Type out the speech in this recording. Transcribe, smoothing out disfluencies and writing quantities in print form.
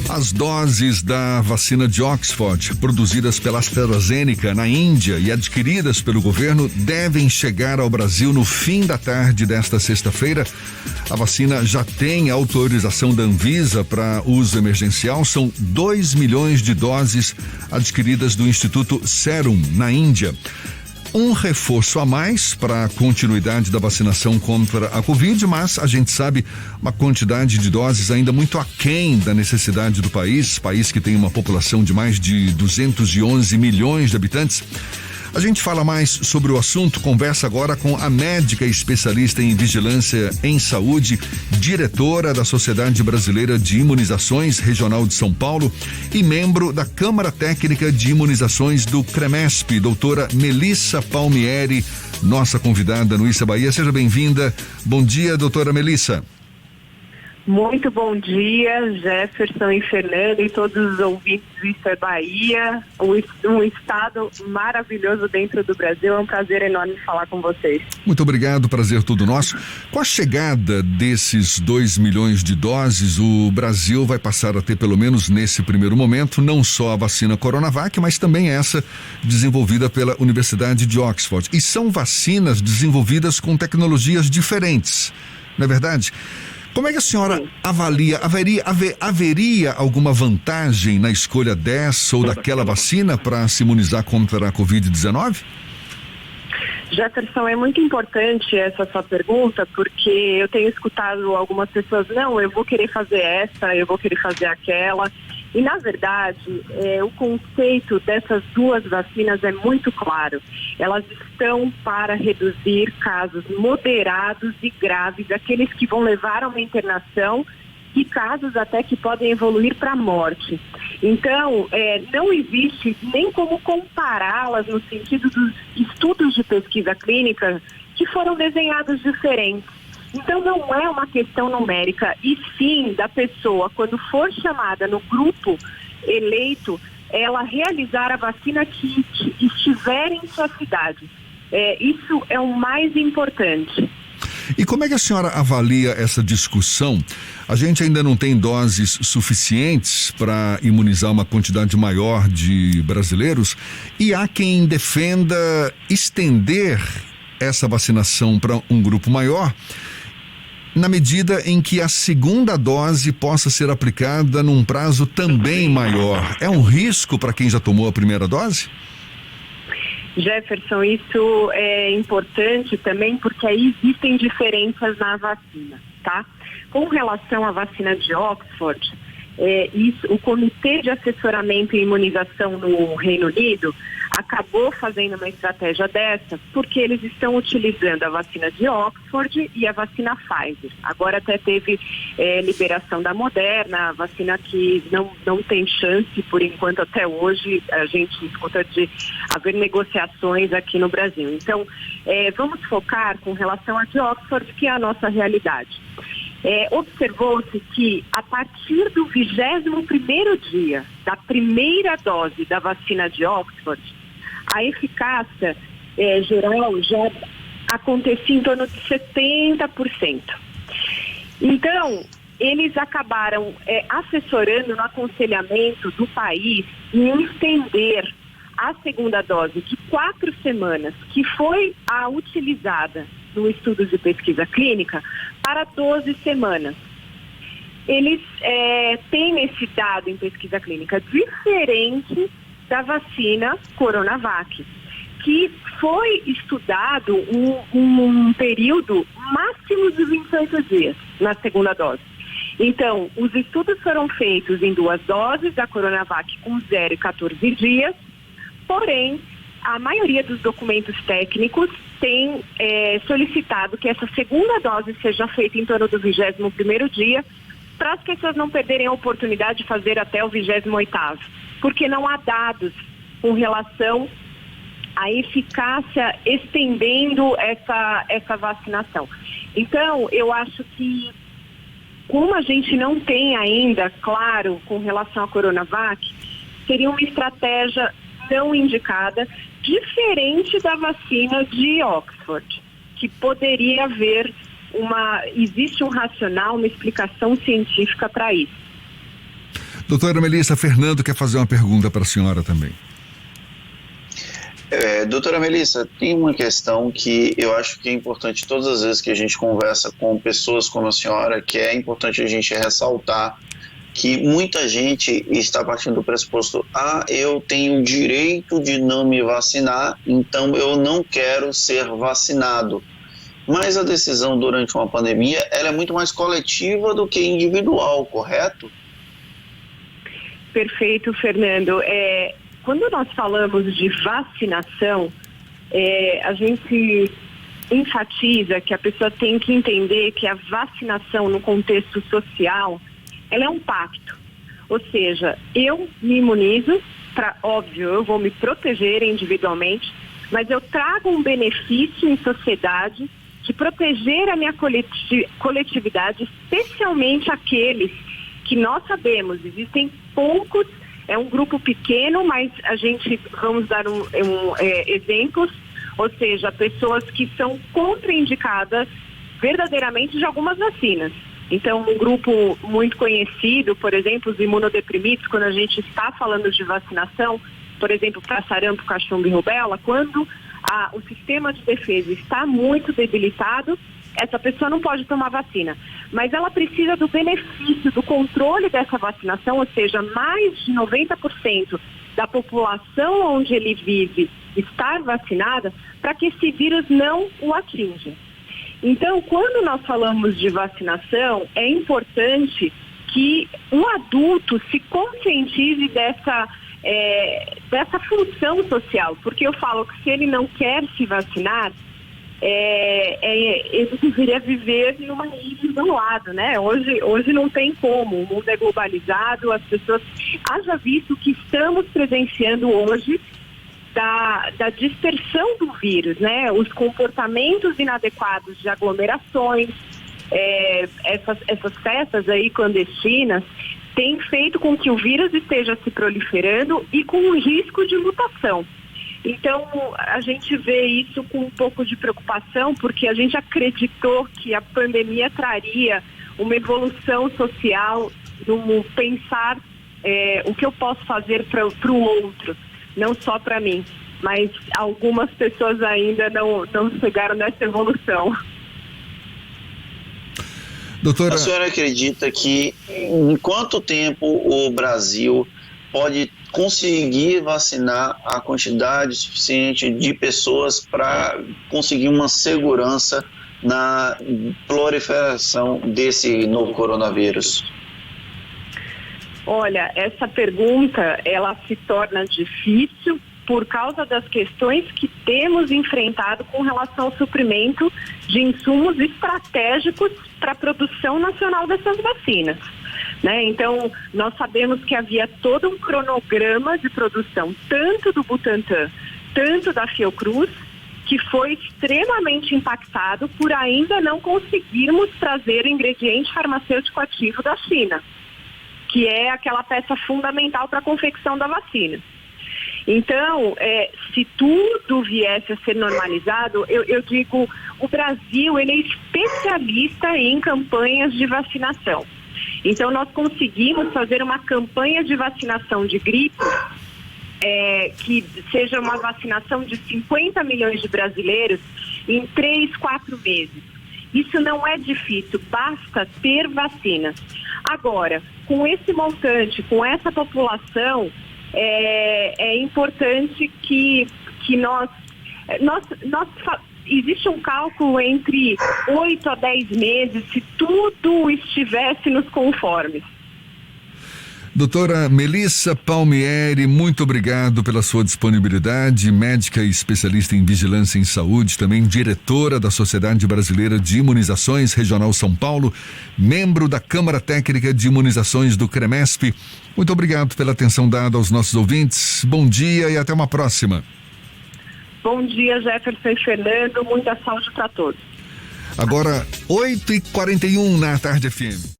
As doses da vacina de Oxford, produzidas pela AstraZeneca na Índia e adquiridas pelo governo, devem chegar ao Brasil no fim da tarde desta sexta-feira. A vacina já tem autorização da Anvisa para uso emergencial. São 2 milhões de doses adquiridas do Instituto Serum, na Índia. Um reforço a mais para a continuidade da vacinação contra a Covid, mas a gente sabe uma quantidade de doses ainda muito aquém da necessidade do país que tem uma população de mais de 211 milhões de habitantes. A gente fala mais sobre o assunto, conversa agora com a médica especialista em vigilância em saúde, diretora da Sociedade Brasileira de Imunizações Regional de São Paulo e membro da Câmara Técnica de Imunizações do CREMESP, doutora Melissa Palmieri, nossa convidada no Issa Bahia. Seja bem-vinda. Bom dia, doutora Melissa. Muito bom dia, Jefferson e Fernando e todos os ouvintes do Issa Bahia, um estado maravilhoso dentro do Brasil. É um prazer enorme falar com vocês. Muito obrigado, prazer todo nosso. Com a chegada desses 2 milhões de doses, o Brasil vai passar a ter, pelo menos nesse primeiro momento, não só a vacina Coronavac, mas também essa desenvolvida pela Universidade de Oxford. E são vacinas desenvolvidas com tecnologias diferentes, não é verdade? Como é que a senhora avalia? Haveria alguma vantagem na escolha dessa ou daquela vacina para se imunizar contra a Covid-19? Jefferson, é muito importante essa sua pergunta, porque eu tenho escutado algumas pessoas, não, eu vou querer fazer essa, eu vou querer fazer aquela. E, na verdade, o conceito dessas duas vacinas é muito claro. Elas estão para reduzir casos moderados e graves, aqueles que vão levar a uma internação e casos até que podem evoluir para a morte. Então, não existe nem como compará-las no sentido dos estudos de pesquisa clínica que foram desenhados diferentes. Então, não é uma questão numérica, e sim da pessoa, quando for chamada no grupo eleito, ela realizar a vacina que estiver em sua cidade. Isso é o mais importante. E como é que a senhora avalia essa discussão? A gente ainda não tem doses suficientes para imunizar uma quantidade maior de brasileiros, e há quem defenda estender essa vacinação para um grupo maior, na medida em que a segunda dose possa ser aplicada num prazo também maior. É um risco para quem já tomou a primeira dose? Jefferson, isso é importante também porque aí existem diferenças na vacina, tá? Com relação à vacina de Oxford, o Comitê de Assessoramento e Imunização no Reino Unido acabou fazendo uma estratégia dessa porque eles estão utilizando a vacina de Oxford e a vacina Pfizer. Agora até teve liberação da Moderna, a vacina que não tem chance, por enquanto até hoje, a gente escuta de haver negociações aqui no Brasil. Então, vamos focar com relação a de Oxford, que é a nossa realidade. Observou-se que a partir do 21º dia da primeira dose da vacina de Oxford, a eficácia geral já acontecia em torno de 70%. Então, eles acabaram assessorando no aconselhamento do país em estender a segunda dose de 4 semanas, que foi a utilizada no estudo de pesquisa clínica, para 12 semanas. Eles têm esse dado em pesquisa clínica diferente da vacina Coronavac, que foi estudado um período máximo de 28 dias na segunda dose. Então, os estudos foram feitos em 2 doses da Coronavac com 0 e 14 dias, porém, a maioria dos documentos técnicos tem solicitado que essa segunda dose seja feita em torno do 21º dia, para as pessoas não perderem a oportunidade de fazer até o 28º, porque não há dados com relação à eficácia estendendo essa vacinação. Então, eu acho que, como a gente não tem ainda, claro, com relação à Coronavac, seria uma estratégia não indicada, diferente da vacina de Oxford, que poderia haver existe um racional, uma explicação científica para isso. Doutora Melissa, Fernando quer fazer uma pergunta para a senhora também. Doutora Melissa, tem uma questão que eu acho que é importante todas as vezes que a gente conversa com pessoas como a senhora, que é importante a gente ressaltar que muita gente está partindo do pressuposto: eu tenho o direito de não me vacinar, então eu não quero ser vacinado. Mas a decisão durante uma pandemia, ela é muito mais coletiva do que individual, correto? Perfeito, Fernando. Quando nós falamos de vacinação, a gente enfatiza que a pessoa tem que entender que a vacinação no contexto social, ela é um pacto. Ou seja, eu me imunizo, óbvio, eu vou me proteger individualmente, mas eu trago um benefício em sociedade de proteger a minha coletividade, especialmente aqueles que nós sabemos, existem poucos, é um grupo pequeno, mas vamos dar exemplos, ou seja, pessoas que são contraindicadas verdadeiramente de algumas vacinas. Então, um grupo muito conhecido, por exemplo, os imunodeprimidos, quando a gente está falando de vacinação, por exemplo, para sarampo, cachumba e rubéola, quando o sistema de defesa está muito debilitado, essa pessoa não pode tomar vacina. Mas ela precisa do benefício, do controle dessa vacinação, ou seja, mais de 90% da população onde ele vive estar vacinada para que esse vírus não o atinja. Então, quando nós falamos de vacinação, é importante que um adulto se conscientize dessa função social, porque eu falo que se ele não quer se vacinar, ele deveria viver numa ilha isolada, né? Hoje não tem como, o mundo é globalizado, as pessoas, haja visto que estamos presenciando hoje da dispersão do vírus, né? Os comportamentos inadequados de aglomerações, essas festas aí clandestinas, tem feito com que o vírus esteja se proliferando e com um risco de mutação. Então, a gente vê isso com um pouco de preocupação, porque a gente acreditou que a pandemia traria uma evolução social no pensar o que eu posso fazer para o outro, não só para mim. Mas algumas pessoas ainda não chegaram nessa evolução. Doutora... A senhora acredita que em quanto tempo o Brasil pode conseguir vacinar a quantidade suficiente de pessoas para conseguir uma segurança na proliferação desse novo coronavírus? Olha, essa pergunta, ela se torna difícil por causa das questões que temos enfrentado com relação ao suprimento de insumos estratégicos para a produção nacional dessas vacinas, né? Então, nós sabemos que havia todo um cronograma de produção, tanto do Butantan, tanto da Fiocruz, que foi extremamente impactado por ainda não conseguirmos trazer o ingrediente farmacêutico ativo da China, que é aquela peça fundamental para a confecção da vacina. Então, se tudo viesse a ser normalizado, eu digo, o Brasil, ele é especialista em campanhas de vacinação. Então, nós conseguimos fazer uma campanha de vacinação de gripe, que seja uma vacinação de 50 milhões de brasileiros em 3, 4 meses. Isso não é difícil, basta ter vacinas. Agora, com esse montante, com essa população, é importante que nós existe um cálculo entre 8 a 10 meses, se tudo estivesse nos conformes. Doutora Melissa Palmieri, muito obrigado pela sua disponibilidade, médica e especialista em vigilância em saúde, também diretora da Sociedade Brasileira de Imunizações Regional São Paulo, membro da Câmara Técnica de Imunizações do CREMESP. Muito obrigado pela atenção dada aos nossos ouvintes. Bom dia e até uma próxima. Bom dia, Jefferson e Fernando. Muita saúde para todos. Agora, 8h41 na Tarde FM.